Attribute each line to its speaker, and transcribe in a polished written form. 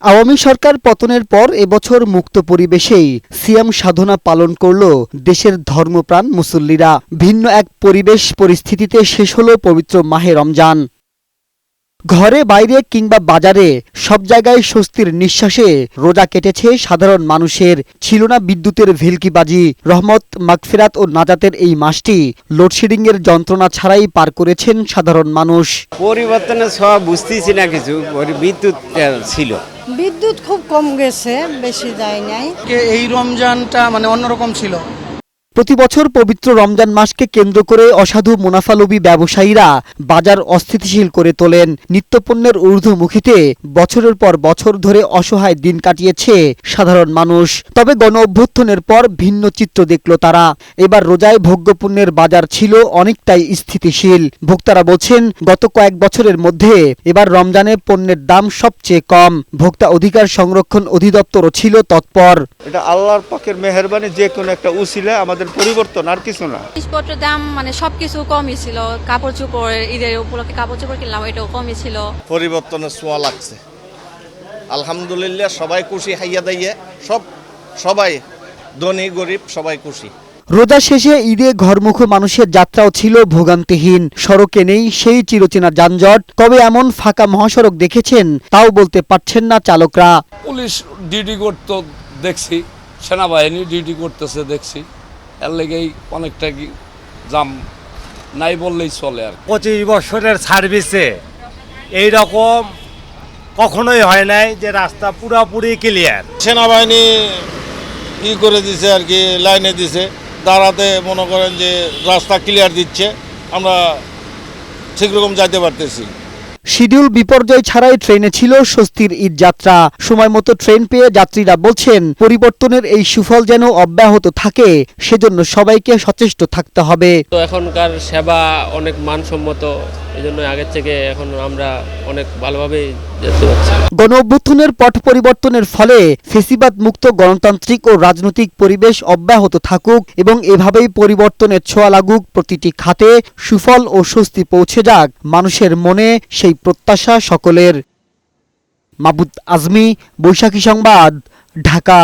Speaker 1: আওয়ামী সরকার পতনের পর এবছর মুক্ত পরিবেশেই সিয়াম সাধনা পালন করল দেশের ধর্মপ্রাণ মুসল্লিরা। ভিন্ন এক পরিবেশ পরিস্থিতিতে শেষ হলো পবিত্র মাহে রমজান। ঘরে বাইরে কিংবা বাজারে সব জায়গায় স্বস্তির নিঃশ্বাসে রোজা কেটেছে সাধারণ মানুষের। ছিল না বিদ্যুতের ভেলকিবাজি। রহমত, মাগফিরাত ও নাজাতের এই মাসটি লোডশেডিংয়ের যন্ত্রণা ছাড়াই পার করেছেন সাধারণ মানুষ।
Speaker 2: পরিবর্তনের সব বুঝতেছি না কিছু, বিদ্যুৎ ছিল।
Speaker 3: বিদ্যুৎ খুব কম গেছে, বেশি যায় নাই।
Speaker 4: এই রমজানটা অন্যরকম ছিল।
Speaker 1: প্রতি বছর পবিত্র রমজান মাসকে কেন্দ্র করে অসাধু মুনাফালোভী ব্যবসায়ীরা বাজার অস্থিতিশীল করে তোলেন। নিত্যপণ্যের ঊর্ধ্বমুখীতে বছরের পর বছর ধরে অসহায় দিন কাটিয়েছে সাধারণ মানুষ। তবে গণ অভ্যুত্থানের পর ভিন্ন চিত্র দেখল তারা। এবার রোজায় ভোগ্যপণ্যের বাজার ছিল অনেকটাই স্থিতিশীল। ভোক্তারা বলছেন, গত কয়েক বছরের মধ্যে এবার রমজানে পণ্যের দাম সবচেয়ে কম। ভোক্তা অধিকার সংরক্ষণ অধিদপ্তরও ছিল তৎপর।
Speaker 5: এটা আল্লাহর পাকের মেহেরবানি, যে কোনো একটা উসিলা আমাদের পরিবর্তন, আর কিছু না।
Speaker 6: জিনিসপত্রের দাম সবকিছু কমই ছিল। কাপড় চোপড়, ঈদের উপলক্ষে কাপড় চোপড় কিনলাম, এটাও কমই ছিল।
Speaker 7: পরিবর্তনের ছোঁয়া লাগছে, আলহামদুলিল্লাহ। সবাই খুশি, হাইয়া দাইয়া সবাই ধনী গরিব সবাই খুশি।
Speaker 1: রোজা শেষে ঈদে ঘরমুখো মানুষের যাত্রাও ছিল ভোগান্তিহীন। সড়কে নেই সেই চিরচেনা যানজট। কবে এমন ফাঁকা মহাসড়ক দেখেছেন তাও বলতে পারছেন না চালকরা।
Speaker 8: পুলিশ ডিউটি করতে দেখছি, সেনাবাহিনী ডিউটি করতেছে দেখছি, এর লেগেই অনেকটা জাম নাই বললেই চলে। আর
Speaker 9: 25 বছরের সার্ভিসে এই রকম কখনোই হয় নাই যে রাস্তা পুরোপুরি ক্লিয়ার।
Speaker 7: সেনাবাহিনী ই করে দিছে আর কি, লাইনে দিছে দাঁড়াতে, মনে করেন যে রাস্তা ক্লিয়ার দিচ্ছে, আমরা ঠিক রকম যাইতে পারতেছি।
Speaker 1: শিডিউল বিপর্যয় ছাড়াই ট্রেনে ছিল স্বস্তির ঈদ যাত্রা। সময় মতো ট্রেন পেয়ে যাত্রীরা বলছেন, পরিবর্তনের এই সুফল যেন অব্যাহত থাকে সেজন্য সবাইকে সচেষ্ট থাকতে হবে।
Speaker 10: তো এখনকার সেবা অনেক মানসম্মত, এই জন্য আগের থেকে এখন আমরা অনেক ভালোভাবে যেতে পারছি।
Speaker 1: গণ অভ্যুত্থানের পট পরিবর্তনের ফলে ফেসিবাদ মুক্ত গণতান্ত্রিক ও রাজনৈতিক পরিবেশ অব্যাহত থাকুক এবং এভাবেই পরিবর্তনের ছোঁয়া লাগুক প্রতিটি খাতে, সুফল ও স্বস্তি পৌঁছে যাক মানুষের মনে, সেই প্রত্যাশা সকলের। মাবুদ আজমি, বৈশাখী সংবাদ, ঢাকা।